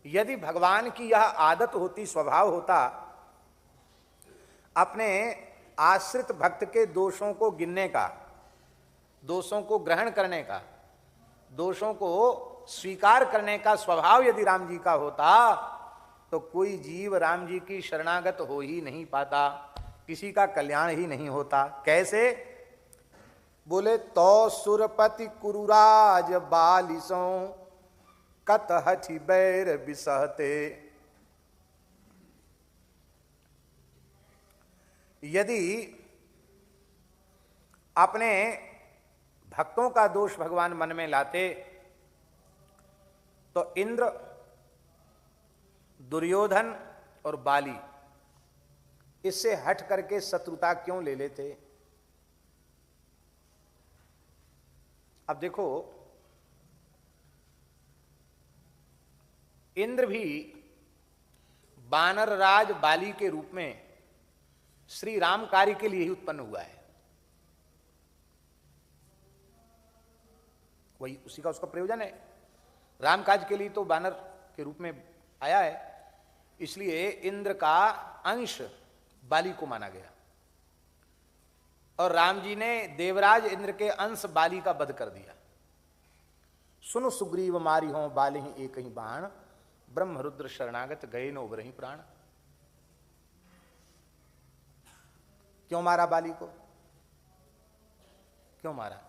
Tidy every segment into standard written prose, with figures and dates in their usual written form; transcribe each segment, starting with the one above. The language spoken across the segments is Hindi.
यदि भगवान की यह आदत होती, स्वभाव होता, अपने आश्रित भक्त के दोषों को गिनने का, दोषों को ग्रहण करने का, दोषों को स्वीकार करने का स्वभाव यदि राम जी का होता, तो कोई जीव राम जी की शरणागत हो ही नहीं पाता, किसी का कल्याण ही नहीं होता। कैसे? बोले तो सुरपति कुरुराज बालिसों कत हठि बैर बिसहते। यदि अपने भक्तों का दोष भगवान मन में लाते तो इंद्र, दुर्योधन और बाली इससे हट करके शत्रुता क्यों ले लेते? अब देखो, इंद्र भी वानर राज बाली के रूप में श्री राम कार्य के लिए ही उत्पन्न हुआ है। वही उसी का उसका प्रयोजन है। राम काज के लिए तो वानर के रूप में आया है, इसलिए इंद्र का अंश बाली को माना गया। और राम जी ने देवराज इंद्र के अंश बाली का वध कर दिया। सुनो सुग्रीव मारी हो बाली ही एक ही बाण, ब्रह्म रुद्र शरणागत गए नो उबरहि प्राण। क्यों मारा बाली को? क्यों मारा?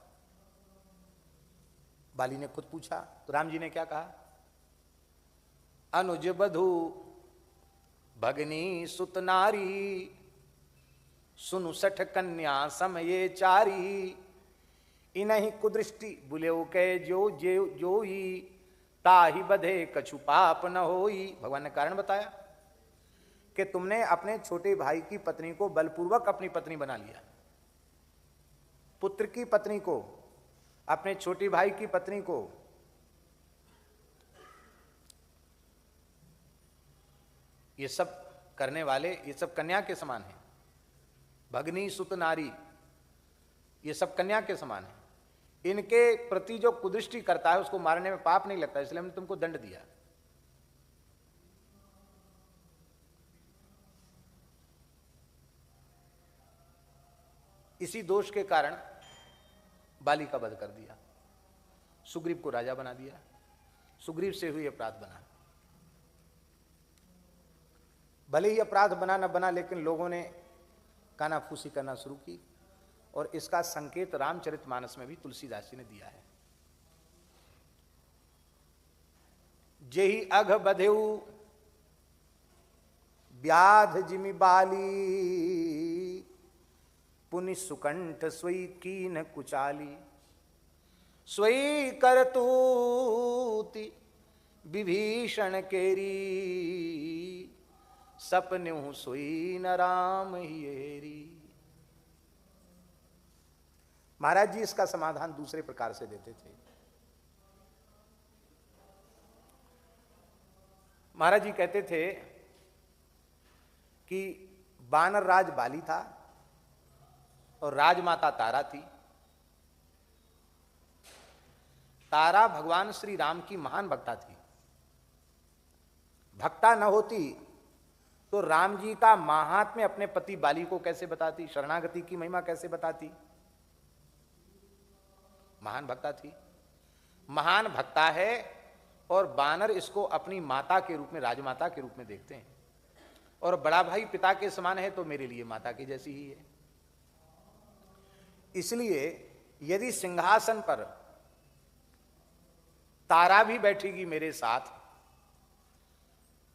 बाली ने खुद पूछा तो राम जी ने क्या कहा? अनुज बधु भगनी सुत नारी, सुनु सठ कन्या समये चारी। इनहि कुदृष्टि बुलेउ के जो जोई, ताहि बधे कछु पाप न होई। भगवान ने कारण बताया कि तुमने अपने छोटे भाई की पत्नी को बलपूर्वक अपनी पत्नी बना लिया। पुत्र की पत्नी को, अपने छोटे भाई की पत्नी को ये सब करने वाले, ये सब कन्या के समान है। भगनी सुत नारी, ये सब कन्या के समान है। इनके प्रति जो कुदृष्टि करता है उसको मारने में पाप नहीं लगता, इसलिए हमने तुमको दंड दिया। इसी दोष के कारण बाली का वध कर दिया, सुग्रीव को राजा बना दिया। सुग्रीव से हुई अपराध बना। भले ही अपराध बना न बना, लेकिन लोगों ने कानाफूसी करना शुरू की, और इसका संकेत रामचरितमानस में भी तुलसीदास जी ने दिया है। जेहि अघ बधेउ व्याध जिमि बाली, पुनि सुकंठ सोई कीन कुचाली। सोई करतूति विभीषण केरी, सपन्यु सोई न राम हियेरी। महाराज जी इसका समाधान दूसरे प्रकार से देते थे। महाराज जी कहते थे कि वानर राज बाली था और राजमाता तारा थी। तारा भगवान श्री राम की महान भक्ता थी। भक्ता न होती तो राम जी का महात्म्य अपने पति बाली को कैसे बताती, शरणागति की महिमा कैसे बताती? महान भक्ता थी, महान भक्ता है, और वानर इसको अपनी माता के रूप में, राजमाता के रूप में देखते हैं। और बड़ा भाई पिता के समान है तो मेरे लिए माता की जैसी ही है। इसलिए यदि सिंहासन पर तारा भी बैठेगी मेरे साथ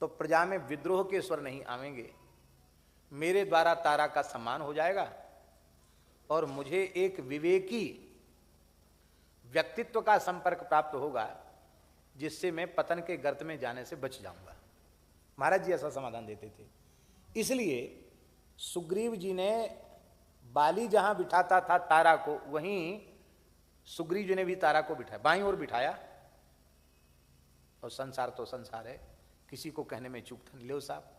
तो प्रजा में विद्रोह के स्वर नहीं आवेंगे। मेरे द्वारा तारा का सम्मान हो जाएगा और मुझे एक विवेकी व्यक्तित्व का संपर्क प्राप्त होगा, जिससे मैं पतन के गर्त में जाने से बच जाऊंगा। महाराज जी ऐसा समाधान देते थे। इसलिए सुग्रीव जी ने बाली जहां बिठाता था तारा को, वहीं सुग्रीव जी ने भी तारा को बिठाया, बाईं ओर बिठाया। और संसार तो संसार है, किसी को कहने में चूक था। लो साहब,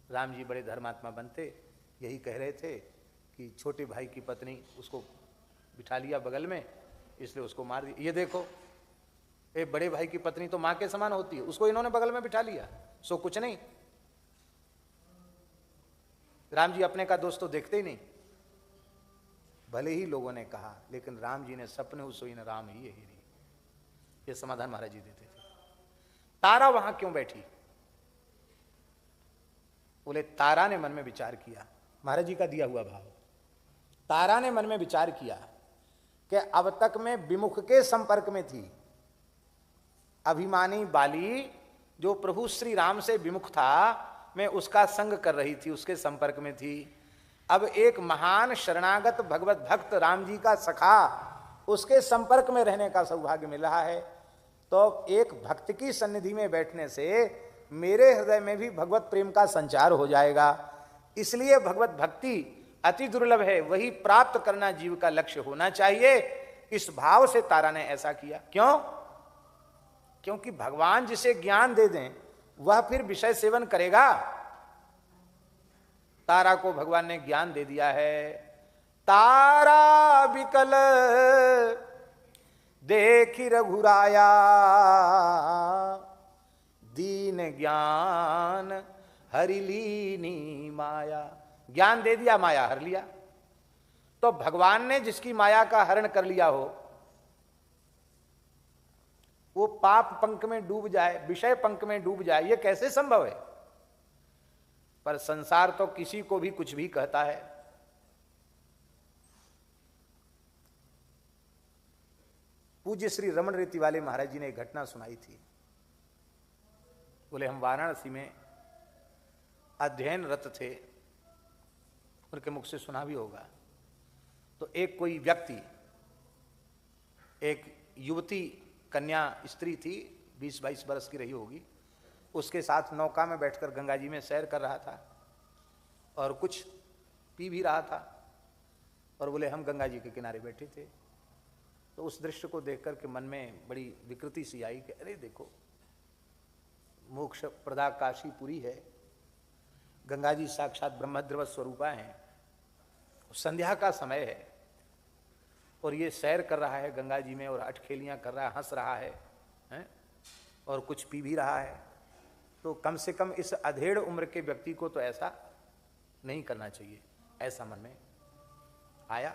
राम जी बड़े धर्मात्मा बनते, यही कह रहे थे कि छोटे भाई की पत्नी उसको बिठा लिया बगल में, इसलिए उसको मार दिया। ये देखो एक बड़े भाई की पत्नी तो मां के समान होती है, उसको इन्होंने बगल में बिठा लिया, सो कुछ नहीं। राम जी अपने का दोस्त तो देखते ही नहीं, भले ही लोगों ने कहा, लेकिन राम जी ने सपने उसोई न राम ही है, ये समाधान महाराज जी देते थे। तारा वहां क्यों बैठी? बोले तारा ने मन में विचार किया, महाराज जी का दिया हुआ भाव, तारा ने मन में विचार किया कि अब तक मैं विमुख के संपर्क में थी, अभिमानी बाली जो प्रभु श्री राम से विमुख था, मैं उसका संग कर रही थी, उसके संपर्क में थी। अब एक महान शरणागत भगवत भक्त राम जी का सखा, उसके संपर्क में रहने का सौभाग्य मिल रहा है, तो एक भक्त की सन्निधि में बैठने से मेरे हृदय में भी भगवत प्रेम का संचार हो जाएगा। इसलिए भगवत भक्ति अति दुर्लभ है, वही प्राप्त करना जीव का लक्ष्य होना चाहिए। इस भाव से तारा ने ऐसा किया। क्यों? क्योंकि भगवान जिसे ज्ञान दे दें वह फिर विषय सेवन करेगा। तारा को भगवान ने ज्ञान दे दिया है। तारा विकल देखी रघुराया, दीन ज्ञान हरिलीनी माया। ज्ञान दे दिया, माया हर लिया। तो भगवान ने जिसकी माया का हरण कर लिया हो, वो पाप पंख में डूब जाए, विषय पंख में डूब जाए, ये कैसे संभव है? पर संसार तो किसी को भी कुछ भी कहता है। पूज्य श्री रमण रीति वाले महाराज जी ने एक घटना सुनाई थी। बोले हम वाराणसी में अध्ययनरत थे, उनके मुख से सुना भी होगा। तो एक कोई व्यक्ति, एक युवती कन्या स्त्री थी, 20-22 वर्ष की रही होगी, उसके साथ नौका में बैठकर गंगा जी में सैर कर रहा था और कुछ पी भी रहा था। और बोले हम गंगा जी के किनारे बैठे थे। तो उस दृश्य को देख करके मन में बड़ी विकृति सी आई कि अरे देखो, मोक्ष प्रदा काशीपुरी है, गंगा जी साक्षात ब्रह्मद्रव स्वरूपा हैं, संध्या का समय है और ये सैर कर रहा है गंगा जी में और अटखेलियां कर रहा है, हंस रहा है और कुछ पी भी रहा है। तो कम से कम इस अधेड़ उम्र के व्यक्ति को तो ऐसा नहीं करना चाहिए, ऐसा मन में आया।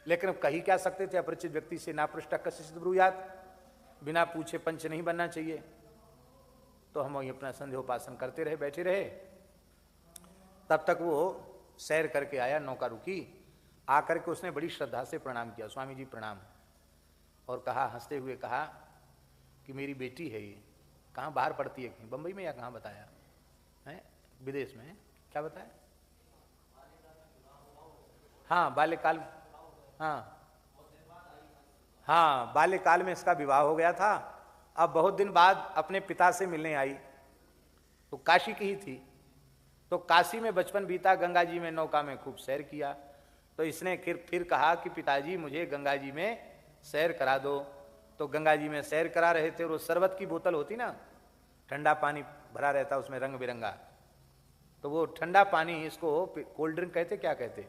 लेकिन कही क्या सकते थे, अपरिचित व्यक्ति से ना पृष्ठा कशित ब्रूयात, बिना पूछे पंच नहीं बनना चाहिए। तो हम वही अपना संध्योपासन करते रहे, बैठे रहे। तब तक वो सैर करके आया, नौका रुकी, आकर के उसने बड़ी श्रद्धा से प्रणाम किया, स्वामी जी प्रणाम, और कहा, हंसते हुए कहा कि मेरी बेटी है ये। कहाँ बाहर पढ़ती है, कहीं बंबई में या कहाँ बताया है, विदेश में, क्या बताया? हाँ बाल्यकाल, हाँ बाल्यकाल में इसका विवाह हो गया था। अब बहुत दिन बाद अपने पिता से मिलने आई, तो काशी की ही थी। तो काशी में बचपन बीता, गंगा जी में नौका में खूब सैर किया। तो इसने फिर कहा कि पिताजी मुझे गंगा जी में सैर करा दो। तो गंगा जी में सैर करा रहे थे और वो शरबत की बोतल होती ना, ठंडा पानी भरा रहता उसमें रंग बिरंगा, तो वो ठंडा पानी, इसको कोल्ड ड्रिंक कहते क्या कहते,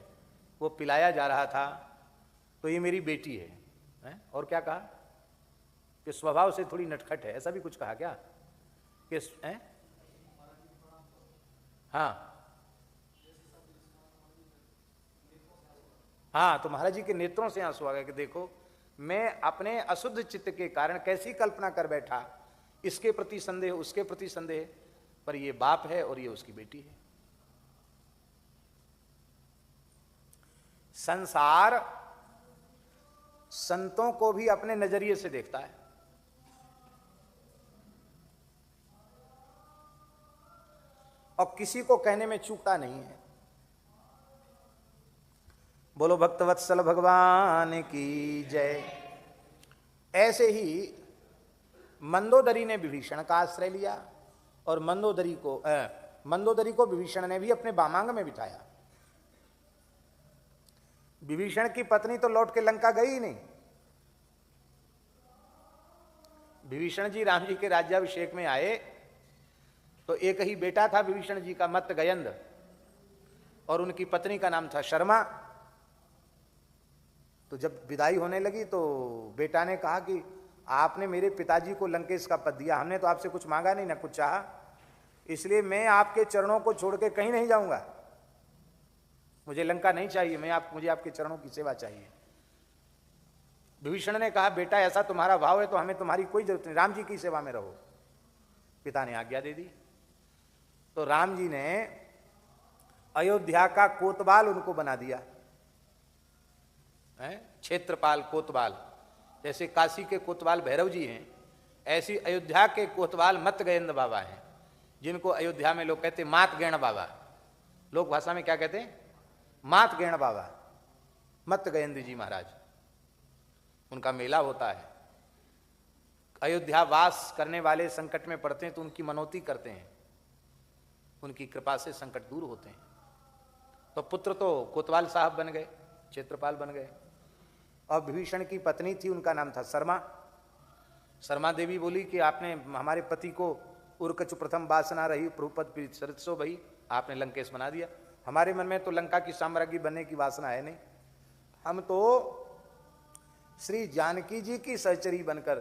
वो पिलाया जा रहा था। तो ये मेरी बेटी है? और क्या कहा कि स्वभाव से थोड़ी नटखट है, ऐसा भी कुछ कहा क्या कि हाँ, तो महाराज जी के नेत्रों से आंसू आ गए कि देखो मैं अपने अशुद्ध चित्त के कारण कैसी कल्पना कर बैठा, इसके प्रति संदेह, उसके प्रति संदेह, पर ये बाप है और ये उसकी बेटी है। संसार संतों को भी अपने नजरिए से देखता है। और किसी को कहने में चूकता नहीं है। बोलो भक्तवत्सल भगवान की जय। ऐसे ही मंदोदरी ने विभीषण का आश्रय लिया और मंदोदरी को विभीषण ने भी अपने वामांग में बिठाया। विभीषण की पत्नी तो लौट के लंका गई ही नहीं। विभीषण जी राम जी के राज्याभिषेक में आए तो एक ही बेटा था विभीषण जी का, मत्त गयंद, और उनकी पत्नी का नाम था शर्मा। तो जब विदाई होने लगी तो बेटा ने कहा कि आपने मेरे पिताजी को लंकेश का पद दिया, हमने तो आपसे कुछ मांगा नहीं, ना कुछ चाहा, इसलिए मैं आपके चरणों को छोड़ के कहीं नहीं जाऊंगा। मुझे लंका नहीं चाहिए, मुझे आपके चरणों की सेवा चाहिए। विभीषण ने कहा, बेटा ऐसा तुम्हारा भाव है तो हमें तुम्हारी कोई जरूरत नहीं, राम जी की सेवा में रहो। पिता ने आज्ञा दे दी। तो राम जी ने अयोध्या का कोतवाल उनको बना दिया, क्षेत्रपाल कोतवाल। जैसे काशी के कोतवाल भैरव जी हैं, ऐसी अयोध्या के कोतवाल मतगयेंद्र बाबा हैं, जिनको अयोध्या में लोग कहते मात गैण बाबा। लोक भाषा में क्या कहते हैं? मात गैण बाबा, मतगयेंद्र जी महाराज। उनका मेला होता है। अयोध्या वास करने वाले संकट में पड़ते हैं तो उनकी मनौती करते हैं, उनकी कृपा से संकट दूर होते हैं। तो पुत्र तो कोतवाल साहब बन गए, क्षेत्रपाल बन गए। और विभीषण की पत्नी थी, उनका नाम था शर्मा। शर्मा देवी बोली कि आपने हमारे पति को उर्कच प्रथम वासना रही प्रभुपद सरित्सो भई, आपने लंकेश बना दिया। हमारे मन में तो लंका की साम्राज्ञी बनने की वासना है नहीं, हम तो श्री जानकी जी की सहचरी बनकर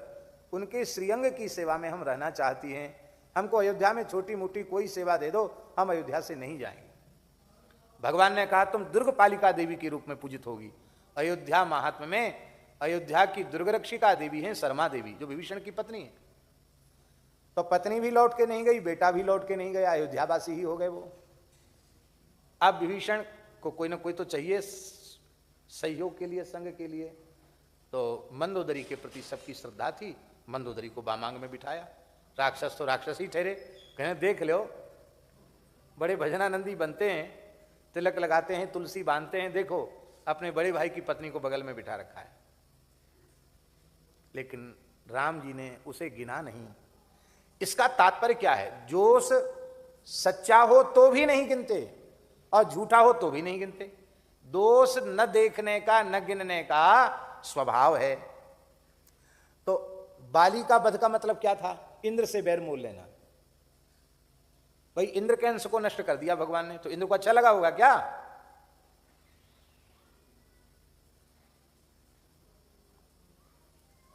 उनके श्रीअंग की सेवा में हम रहना चाहती हैं। हमको अयोध्या में छोटी मोटी कोई सेवा दे दो, हम अयोध्या से नहीं जाएंगे। भगवान ने कहा, तुम दुर्गपालिका देवी के रूप में पूजित होगी। अयोध्या महात्म्य में अयोध्या की दुर्गरक्षिका देवी है शर्मा देवी, जो विभीषण की पत्नी है। तो पत्नी भी लौट के नहीं गई, बेटा भी लौट के नहीं गया, अयोध्यावासी ही हो गए वो। अब विभीषण को कोई ना कोई तो चाहिए सहयोग के लिए, संग के लिए। तो मंदोदरी के प्रति सबकी श्रद्धा थी, मंदोदरी को बामांग में बिठाया। राक्षस तो राक्षस ही ठहरे, कहें देख लो बड़े भजनानंदी बनते हैं, तिलक लगाते हैं, तुलसी बांधते हैं, देखो अपने बड़े भाई की पत्नी को बगल में बिठा रखा है। लेकिन राम जी ने उसे गिना नहीं। इसका तात्पर्य क्या है? जोश सच्चा हो तो भी नहीं गिनते और झूठा हो तो भी नहीं गिनते। दोष न देखने का, न गिनने का स्वभाव है। तो बाली का वध का मतलब क्या था? इंद्र से बैर मोल लेना। भाई इंद्र के अंश को नष्ट कर दिया भगवान ने, तो इंद्र को अच्छा लगा होगा क्या?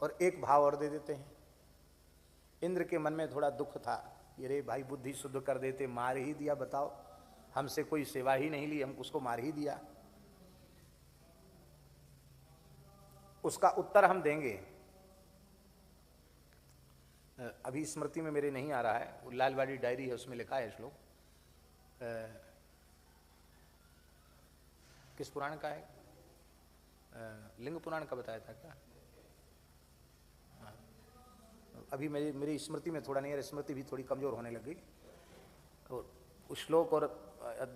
और एक भाव और दे देते हैं। इंद्र के मन में थोड़ा दुख था, ये रे भाई बुद्धि शुद्ध कर देते, मार ही दिया, बताओ हमसे कोई सेवा ही नहीं ली, हम उसको मार ही दिया। उसका उत्तर हम देंगे। अभी स्मृति में मेरे नहीं आ रहा है, लालवाड़ी डायरी है उसमें लिखा है श्लोक। किस पुराण का है? लिंग पुराण का बताया था क्या? अभी मेरी स्मृति में थोड़ा नहीं है, स्मृति भी थोड़ी कमजोर होने लग गई। और उस श्लोक और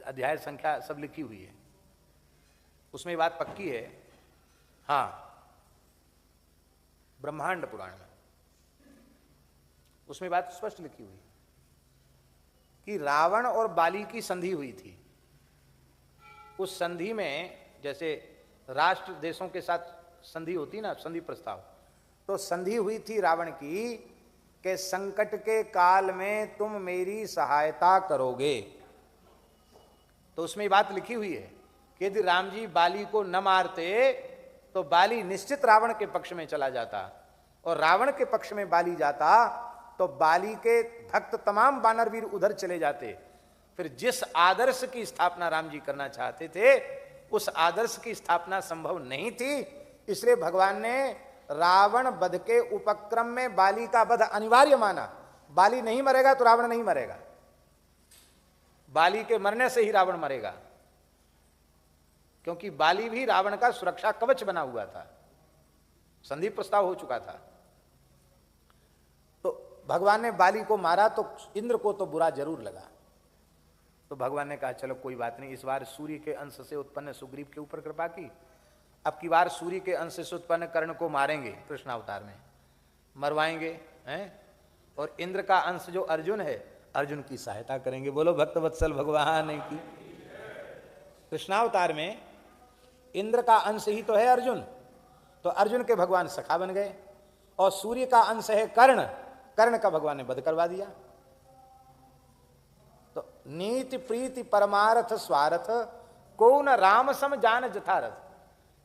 अध्याय संख्या सब लिखी हुई है, उसमें बात पक्की है। हाँ, ब्रह्मांड पुराण में उसमें बात स्पष्ट लिखी हुई कि रावण और बाली की संधि हुई थी। उस संधि में जैसे राष्ट्र देशों के साथ संधि होती ना, संधि प्रस्ताव, तो संधि हुई थी रावण की कि संकट के काल में तुम मेरी सहायता करोगे। तो उसमें बात लिखी हुई है कि यदि राम जी बाली को न मारते तो बाली निश्चित रावण के पक्ष में चला जाता, और रावण के पक्ष में बाली जाता तो बाली के भक्त तमाम वानरवीर उधर चले जाते। फिर जिस आदर्श की स्थापना राम जी करना चाहते थे, उस आदर्श की स्थापना संभव नहीं थी। इसलिए भगवान ने रावण वध के उपक्रम में बाली का वध अनिवार्य माना। बाली नहीं मरेगा तो रावण नहीं मरेगा, बाली के मरने से ही रावण मरेगा, क्योंकि बाली भी रावण का सुरक्षा कवच बना हुआ था, संधि प्रस्ताव हो चुका था। तो भगवान ने बाली को मारा तो इंद्र को तो बुरा जरूर लगा। तो भगवान ने कहा चलो कोई बात नहीं, इस बार सूर्य के अंश से उत्पन्न सुग्रीव के ऊपर कृपा की, अब की बार सूर्य के अंश से उत्पन्न कर्ण को मारेंगे, कृष्णावतार में मरवाएंगे हैं, और इंद्र का अंश जो अर्जुन है, अर्जुन की सहायता करेंगे। बोलो भक्त वत्सल भगवान की। कृष्णावतार में इंद्र का अंश ही तो है अर्जुन, तो अर्जुन के भगवान सखा बन गए। और सूर्य का अंश है कर्ण, कर्ण का भगवान ने वध करवा दिया। तो नीति प्रीति परमार्थ स्वार्थ को न राम सम जान जथारथ।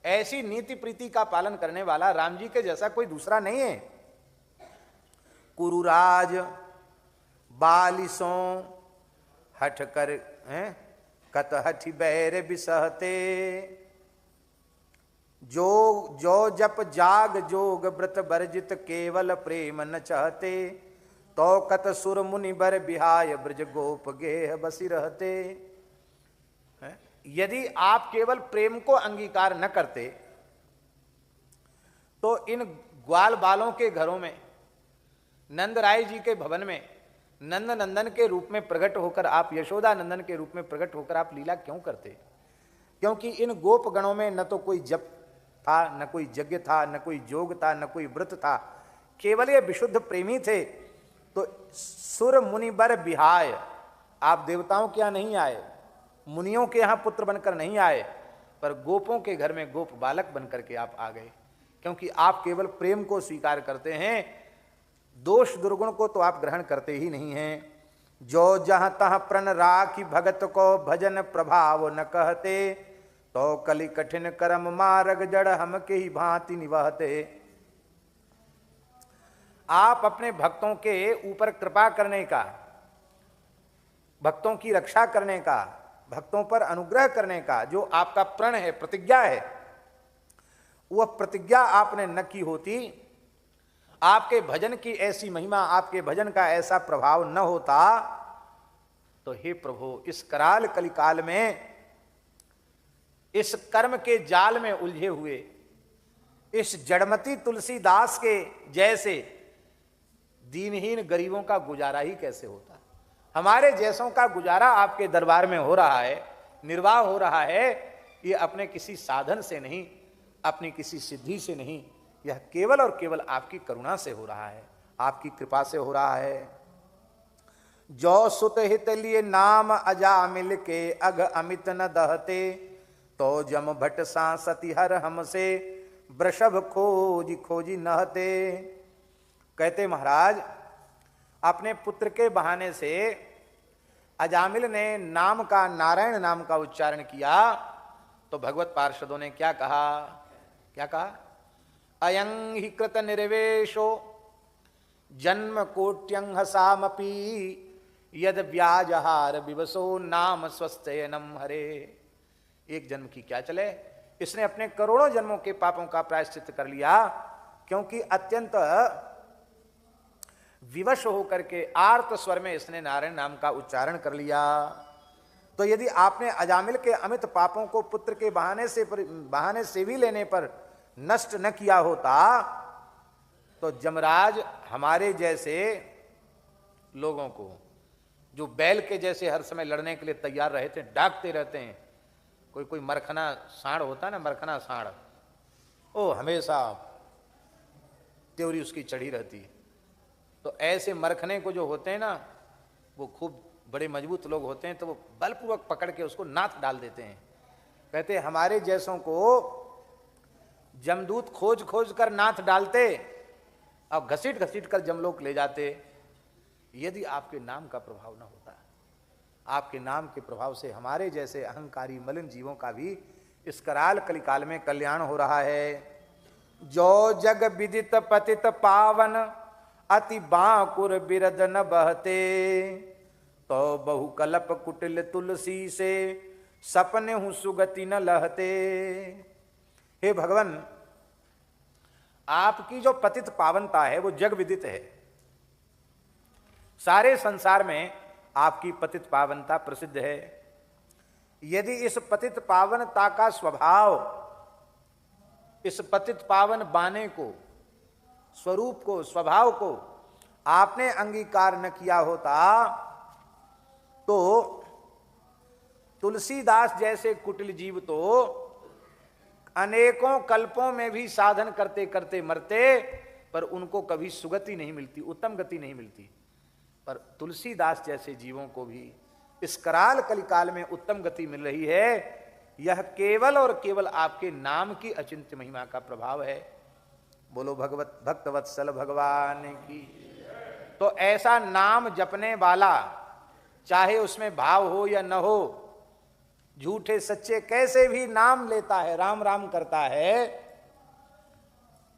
ऐसी नीति प्रीति का पालन करने वाला राम जी के जैसा कोई दूसरा नहीं है। कुरुराज बालिसों हठ कर कत हठि बैर बिसहते। जो जप जाग जोग व्रत वर्जित केवल प्रेम न चाहते। तो कत सुर मुनि बर बिहाय ब्रज गोप गेह बसी रहते। यदि आप केवल प्रेम को अंगीकार न करते तो इन ग्वाल बालों के घरों में, नंद राय जी के भवन में नंद नंदन के रूप में प्रकट होकर आप, यशोदा नंदन के रूप में प्रकट होकर आप लीला क्यों करते? क्योंकि इन गोप गणों में न तो कोई जप था, न कोई यज्ञ था, न कोई जोग था, न कोई व्रत था, केवल ये विशुद्ध प्रेमी थे। तो सुर मुनि बर बिहाय, आप देवताओं के यहाँ नहीं आए, मुनियों के यहाँ पुत्र बनकर नहीं आए, पर गोपों के घर में गोप बालक बनकर के आप आ गए, क्योंकि आप केवल प्रेम को स्वीकार करते हैं, दोष दुर्गुण को तो आप ग्रहण करते ही नहीं हैं। जो जहां तहां प्रण राखी भगत को भजन प्रभाव न कहते। तो कलि कठिन कर्म मार्ग जड़ हम के ही भांति निवहते। आप अपने भक्तों के ऊपर कृपा करने का, भक्तों की रक्षा करने का, भक्तों पर अनुग्रह करने का जो आपका प्रण है, प्रतिज्ञा है, वह प्रतिज्ञा आपने न की होती, आपके भजन की ऐसी महिमा, आपके भजन का ऐसा प्रभाव न होता, तो हे प्रभु इस कराल कलिकाल में, इस कर्म के जाल में उलझे हुए इस जड़मती तुलसीदास के जैसे दीनहीन गरीबों का गुजारा ही कैसे होता? हमारे जैसों का गुजारा आपके दरबार में हो रहा है, निर्वाह हो रहा है, ये अपने किसी साधन से नहीं, अपनी किसी सिद्धि से नहीं, यह केवल और केवल आपकी करुणा से हो रहा है, आपकी कृपा से हो रहा है। जो सुत हित लिए नाम अजामिल के अघ अमित न दहते। तो जम भट सांसति हर हमसे वृषभ खोजी खोजी नहते। कहते महाराज, अपने पुत्र के बहाने से अजामिल ने नाम का, नारायण नाम का उच्चारण किया, तो भगवत पार्षदों ने क्या कहा? क्या कहा? अयं हि कृत निर्वेशो जन्म कोट्यं हसामपि यद व्याजहार विवसो नाम स्वस्थयनम हरे। एक जन्म की क्या चले, इसने अपने करोड़ों जन्मों के पापों का प्रायश्चित कर लिया, क्योंकि अत्यंत विवश होकर के आर्त स्वर में इसने नारायण नाम का उच्चारण कर लिया। तो यदि आपने अजामिल के अमित पापों को पुत्र के बहाने से भी लेने पर नष्ट न किया होता, तो जमराज हमारे जैसे लोगों को, जो बैल के जैसे हर समय लड़ने के लिए तैयार रहते हैं, डाकते रहते हैं, कोई मरखना साढ़ होता है ना, मरखना साढ़, ओ हमेशा त्योरी उसकी चढ़ी रहती है। तो ऐसे मरखने को जो होते हैं ना, वो खूब बड़े मजबूत लोग होते हैं, तो वो बलपूर्वक पकड़ के उसको नाथ डाल देते हैं। कहते हमारे जैसों को जमदूत खोज खोज कर नाथ डालते और घसीट घसीट कर जमलोक ले जाते, यदि आपके नाम का प्रभाव न होता। आपके नाम के प्रभाव से हमारे जैसे अहंकारी मलिन जीवों का भी इस कराल कलिकाल में कल्याण हो रहा है। जो जग विदित पतित पावन अति बांकुर बिरद न बहते। तो बहु कलप कुटिल तुलसी से सपने हूं सुगति न लहते। हे भगवान, आपकी जो पतित पावनता है वो जग विदित है, सारे संसार में आपकी पतित पावनता प्रसिद्ध है। यदि इस पतित पावनता का स्वभाव, इस पतित पावन बाने को, स्वरूप को, स्वभाव को आपने अंगीकार न किया होता, तो तुलसीदास जैसे कुटिल जीव तो अनेकों कल्पों में भी साधन करते करते मरते, पर उनको कभी सुगति नहीं मिलती, उत्तम गति नहीं मिलती। पर तुलसीदास जैसे जीवों को भी इस कराल कलिकाल में उत्तम गति मिल रही है। यह केवल और केवल आपके नाम की अचिंत्य महिमा का प्रभाव है। बोलो भगवत भक्तवत्सल भगवान की। तो ऐसा नाम जपने वाला, चाहे उसमें भाव हो या न हो, झूठे सच्चे कैसे भी नाम लेता है, राम राम करता है,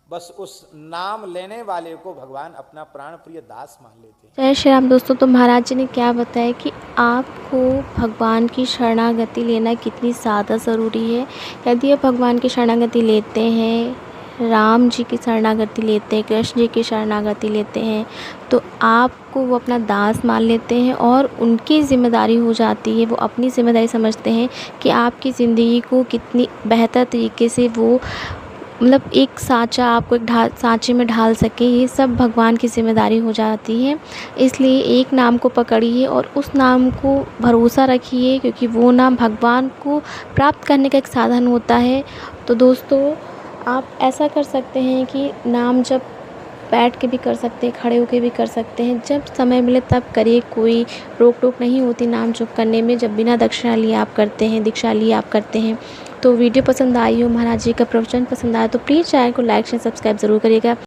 बस उस नाम लेने वाले को भगवान अपना प्राण प्रिय दास मान लेते हैं। जय श्री राम। दोस्तों, तो महाराज जी ने क्या बताया कि आपको भगवान की शरणागति लेना कितनी ज़्यादा ज़रूरी है। यदि आप भगवान की शरणागति लेते हैं, राम जी की शरणागति लेते हैं, कृष्ण जी की शरणागति लेते हैं, तो आपको वो अपना दास मान लेते हैं और उनकी ज़िम्मेदारी हो जाती है। वो अपनी ज़िम्मेदारी समझते हैं कि आपकी ज़िंदगी को कितनी बेहतर तरीके से वो मतलब एक साँचा आपको एक साँचे में ढाल सके। ये सब भगवान की ज़िम्मेदारी हो जाती है। इसलिए एक नाम को पकड़िए और उस नाम को भरोसा रखिए, क्योंकि वो नाम भगवान को प्राप्त करने का एक साधन होता है। तो दोस्तों, आप ऐसा कर सकते हैं कि नाम जप बैठ के भी कर सकते हैं, खड़े होके भी कर सकते हैं, जब समय मिले तब करिए। कोई रोक टोक नहीं होती नाम जप करने में, जब बिना दक्षिणा लिए आप करते हैं, दीक्षा लिए आप करते हैं। तो वीडियो पसंद आई हो, महाराज जी का प्रवचन पसंद आया तो प्लीज़ चैनल को लाइक शेयर सब्सक्राइब ज़रूर करिएगा।